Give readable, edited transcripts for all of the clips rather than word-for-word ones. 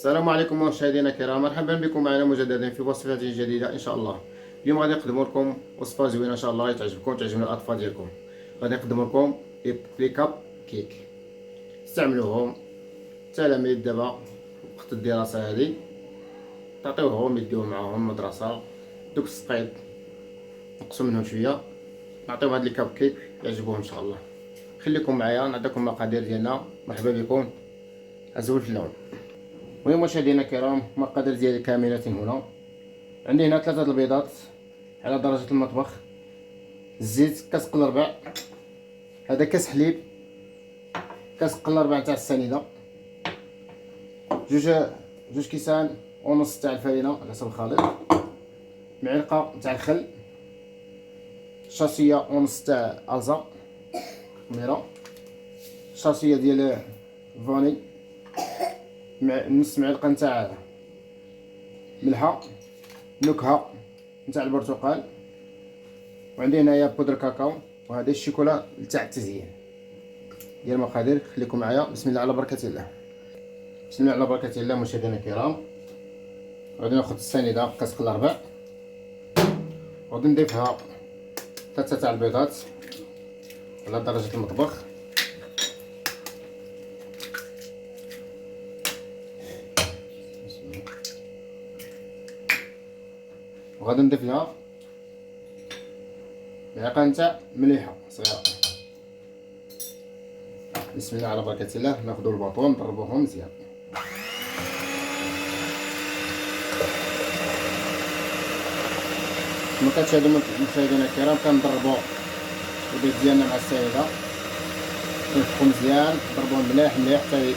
السلام عليكم مشاهدينا الكرام، مرحبا بكم معنا مجددا في وصفة جديدة ان شاء الله. اليوم غادي نقدم لكم وصفة زوينة ان شاء الله تعجبكم وتعجبنا الاطفال ديالكم. غادي نقدم لكم لي كاب كيك. استعملوهم التلاميذ دابا وقت الدراسة هذه، تعطيوهم يديوهم معاهم المدرسة. دوك السقيط نقصوا منهم شوية، نعطيهم هاد لي كاب كيك يعجبوهم ان شاء الله. خليكم معايا نعطيكم المقادير ديالنا. مرحبا بكم، ازول في اللون. المهم مشاهدينا الكرام، المقادير ديالي كاملة هنا. عندي هنا 3 البيضات على درجة المطبخ، الزيت، كاس قل ربع، هذا كاس حليب، كاس قل ربع تاع السنيدة، جوج كيسان ونص تاع الفرينة على حسب الخليط، معلقة تاع الخل، شاسية ونص تاع الزا خميرة، شاسية ديال فاني، نص معلقة نتاع ملحة، نكهة نتاع البرتقال، وعندي هنايا بودر كاكاو، وهذا الشيكولا تاع التزيين. ديال المقادير خليكم معايا. بسم الله على بركة الله. بسم الله على بركة الله. مشاهدينا الكرام، غادي ناخذ السنيدة كاس قل ربع، وغادي نضيفها 3 تاع البيضات على درجة المطبخ، وغادي نضيف لها معلقة نتاع مليحة صغيرة. بسم الله على بركة الله. ناخذوا الباطون نضربوهم مزيان. كما كتشاهدوا مشاهدينا الكرام، كنضربوا البيض ديالنا مع السنيدة، كنفكو مزيان، نضربوهم مليح مليح حتى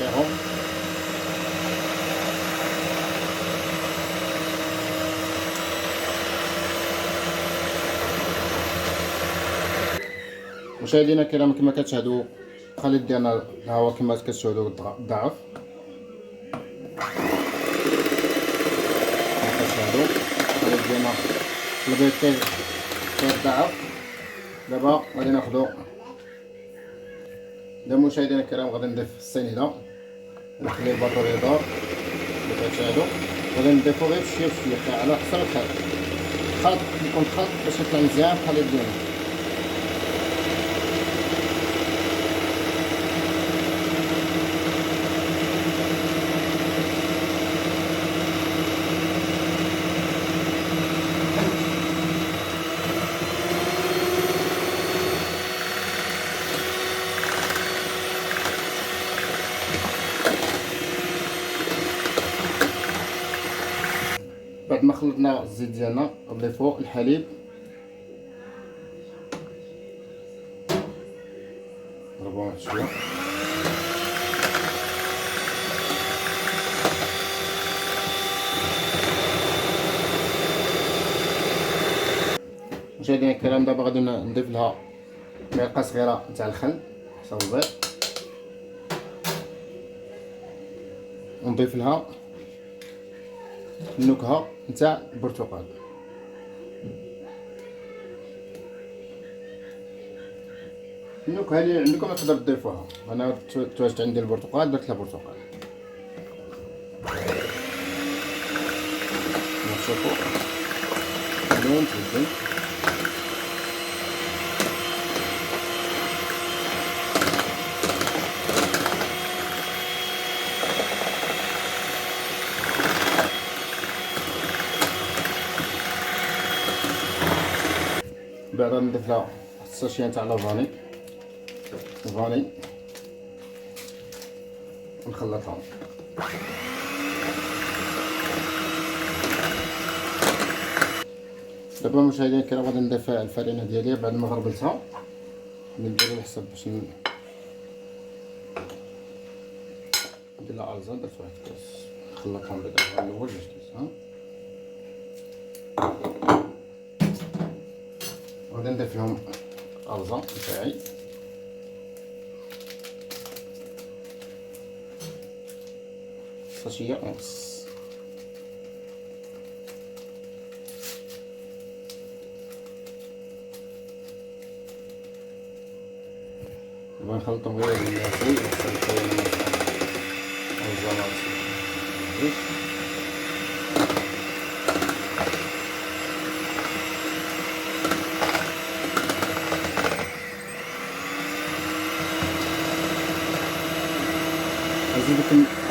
يعطيهم. مشاهدينا الكرام، كما كتشاهدوا الخليط ديالنا ها هو كما كتشاهدوا ضعف، كما كتشاهدوا الخليط ديالنا البيض كيتضاعف. دابا غادي ناخذوا مشاهدينا الكرام، غادي نضيف السنيدة، نخلي الباطون يدور كما كتشاهدوا، غادي نضيفو غير شويه بشويه على حسب الخليط. الخلط يكون خلط باش يطلع مزيان الخليط ديالنا. بعد ما خلطنا الزيت ديالنا نضيفو الحليب، نضربوه شويه، مشاهدينا الكرام. دابا غادي نضيف لها معلقه صغيره تاع الخل حسب البيض، ونضيف لها النكهه نتاع البرتقال. النكهه اللي عندكم تقدر تضيفوها، انا تواجد عندي البرتقال درت لها برتقال. نشوفوا اللون تبدل. بعد نضيف لها الساشيه تاع الفاني ونخلطهم. دابا مشاهدينا الكرام غادي نضيف الفرينه ديالي بعد ما غربلتها، نديرو الحساب باش ندير لها الزا. درت واحد الكاس، نخلطهم بدابا الاول 2 كيس. غادي نضيف لهم الرزا تاعي، ساشيه ونص. نبغي نخلطهم غير بالزيت والزبادي. الزيت.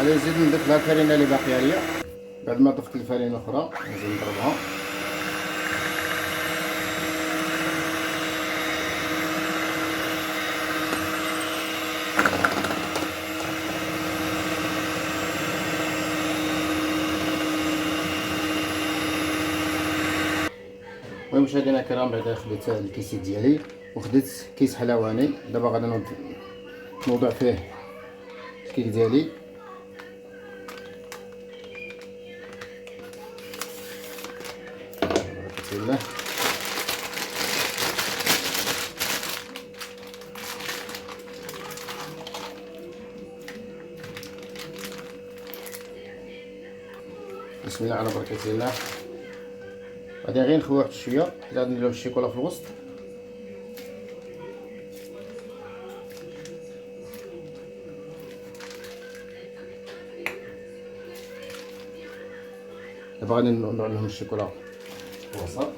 نزيد نضيف لها الفرينه اللي باقيه ليا. بعد ما ضفت الفرينه اخرى نزيد نضربها. المهم مشاهدينا الكرام، بعد خديت الكيسيت ديالي وخديت كيس حلواني. دابا غادي نوضع فيه الكيك ديالي. بسم الله. بسم الله على بركة الله. غادي غير نخوي واحد شويه حتى غادي نديرو الشيكولا في الوسط. دابا غادي نوضع لهم الشيكولا في الوسط.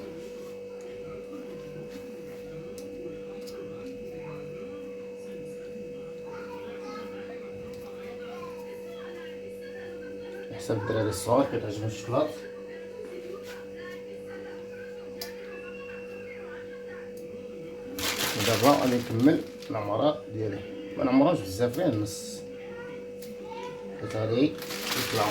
حسب الدراري الصغار كيتعجبهم الشوكولات. دابا غادي نكمل العمرات ديالي، ما نعمروش بزاف، غير النص حيت غادي يطلع.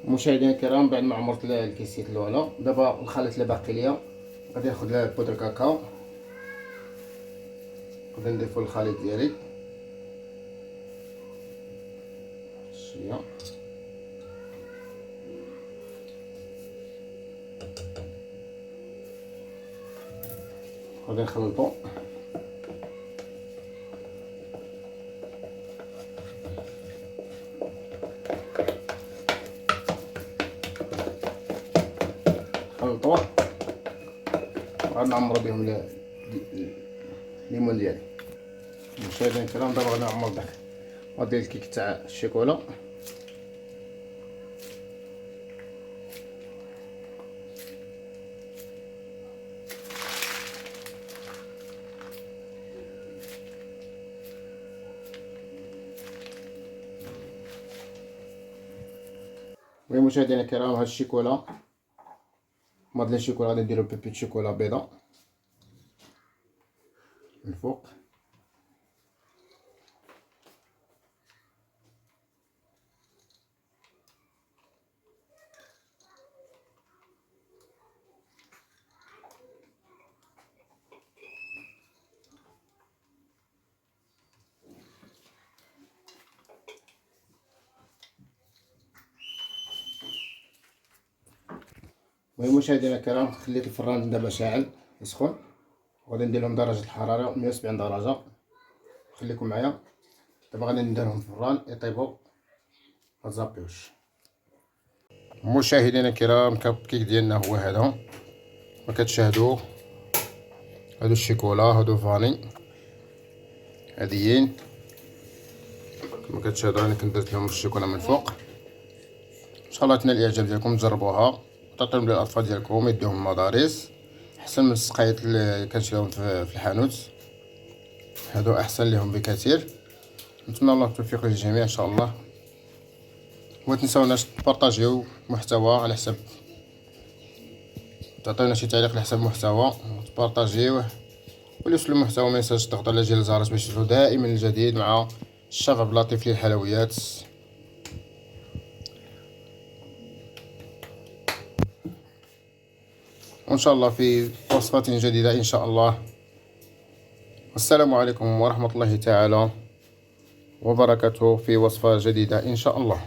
مشاهدينا الكرام، بعد ما عمرت الكيسيت الاولى، دابا الخليط اللي باقي ليا غادي ناخذ لها بودر كاكاو. غادي نضيفو الخليط ديالي شويه. غادي نخلطو. نخلطوه وغادي نعمرو بهم الليمون ديالي. مشاهدينا الكرام، دابا غادي نعمر داك غادي الكيك تاع الشيكولا. المهم مشاهدينا الكرام، هاد الشيكولا مادلين الشيكولا غادي نديرو بيبي شيكولا بيضاء من الفوق. المهم مشاهدينا الكرام، خليت الفران دابا شاعل يسخن، وغادي ندير لهم درجه الحراره 170 درجه. خليكم معايا. دابا غادي نديرهم في الفران يطيبوا، ما تزابيوش. مشاهدينا الكرام، الكب كيك ديالنا هو هذا، وكتشاهدوا هادو الشيكولا، هادو فاني هاديين كما كتشاهدوا. انا كنت درت لهم الشيكولا من الفوق. ان شاء الله تنال الاعجاب ديالكم، تجربوها تعطيهم للاطفال ديالكم، يديهم مدارس احسن من السقايط اللي كنشريهم في الحانوت. هادو احسن لهم بكثير. نتمنى الله التوفيق للجميع ان شاء الله. وما تنساوناش تبارطاجيو محتوى على حسب، تعطيونا شي تعليق على حسب المحتوى، تبارطاجيوه. واللي وصل المحتوى ما ينساش تضغط على جرس الجرس باش يوصلوا دائما الجديد مع الشغف اللطيف للحلويات. وإن شاء الله في وصفات جديدة إن شاء الله. والسلام عليكم ورحمة الله تعالى وبركاته في وصفة جديدة إن شاء الله.